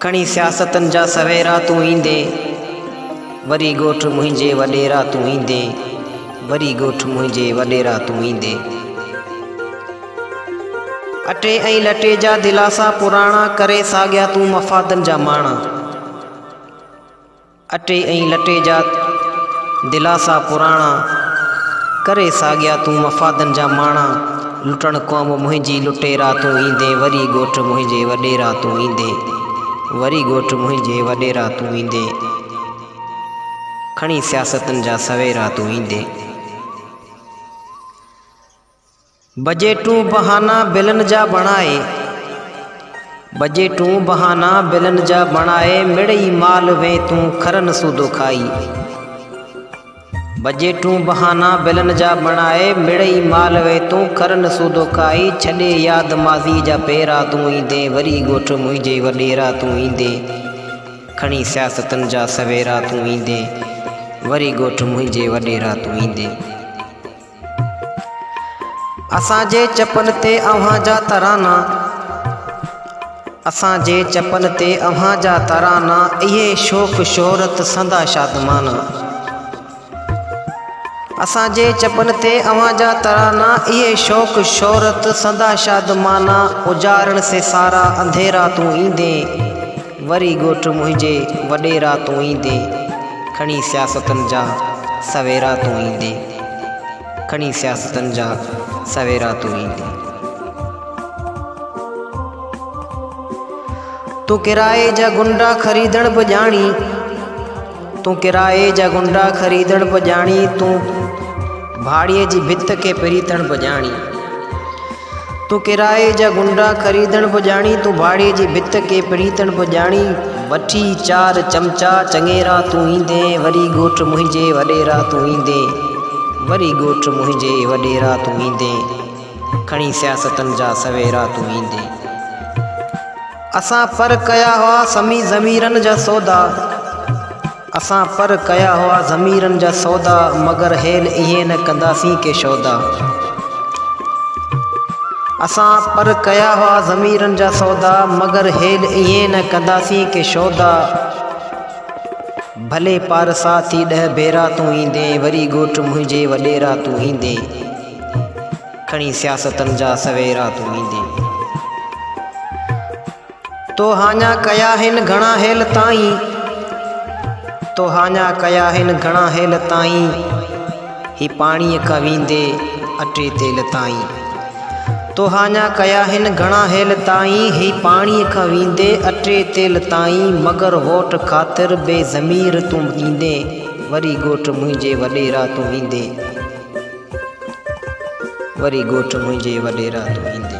खणी सियासतन जा सवेरा तू ईंदे, वरी ॻोठ मुंहिंजे वॾेरा तू ईंदे, वरी ॻोठ मुंहिंजे वॾेरा तू ईंदे। अटे ऐं लटे जा दिलासा पुराणा करे साॻिया तू मफ़ादन जा माणा। अटे ऐं लटे जा दिलासा पुराणा करे साॻिया तू मफ़ादन जा माणा। लुटण क़ौम मुंहिंजी लुटेरा तू ईंदे, वरी ॻोठ मुंहिंजे वॾेरा तू ईंदे, वरी ॻोठ मुंहिंजे वॾेरा तू ईंदे। खणी सियासतन जा सवेरा तू ईंदे। बजेटूं बहाना बिलन जा बणाए, बजेटूं बहाना बिलन जा बणाए, मिड़ई माल वे तू खरन सूदो खाई। बजेटूं बहाना बिलन जा बणाए, मिड़ई माल वे तू खरन सूदो खाई। छॾे याद माज़ी जा पेरा तू ईंदे, वरी ॻोठ मुंहिंजे वॾेरा तू ईंदे। खणी सियासतन जा सवेरा तू ईंदे, वरी ॻोठ मुंहिंजे वॾेरा तू ईंदे। असांजे चपन ते अव्हां जा तराना, असांजे चपन ते अव्हां जा तराना, इहे शौक़ शोहरत संदा शादमाना। असांजे चपन ते अव्हां जा तराना, इहे शौक़ शोहरत संदा शादमाना। उजारण से सारा अंधेरा तू ईंदे, वरी ॻोठ मुंहिंजे वॾेरा तू ईंदे। खणी सियासतन जा सवेरा तू ईंदे, खणी सियासतन जा सवेरा तू ईंदे। तू किराए जा गुंडा ख़रीदण बि ॼाणी, तू किराए जा गुंडा ख़रीदण बि ॼाणी, तू भाड़ीअ जी भित खे प्रीतण बि ॼाणी। तू किराए जा गुंडा ख़रीदण बि ॼाणी, तू भाड़ीअ जी भित खे प्रीतण बि ॼाणी। वठी 4 चमचा चङेरा तू ईंदे, वरी ॻोठ मुंहिंजे वॾेरा तू ईंदे, वरी ॻोठ मुंहिंजे वॾेरा तू ईंदे। खणी सियासतन जा सवेरा तू ईंदे। असां पर कया हुआ समी ज़मीरन जा सौदा, असां पर कया हुआ ज़मीरन जा सौदा, मगर हेल इहे न कंदासीं के शौदा। असां पर कया हुआ ज़मीरन जा सौदा, मगर हेल इहे न कंदासीं के शौदा। भले पारसा थी 10 भेरा तू ईंदे, वरी ॻोठ मुंहिंजे वॾेरा तू ईंदे। खणी सियासतन जा सवेरा तू ईंदे। तो हाञा कया हिन घणा हेल ताईं, तो हाञा कया हिन घणा हेल ताईं, ही पाणीअ खां वींदे अटे तेल ताईं। तो हाञा कया हिन घणा हेल ताईं, ही पाणीअ खां वींदे अटे तेल ताईं। मगर वोट ख़ातिर बेज़मीर तू ईंदे, वरी ॻोठ मुंहिंजे वॾेरा तू ईंदे, वरी ॻोठ मुंहिंजे वॾेरा तू ईंदे।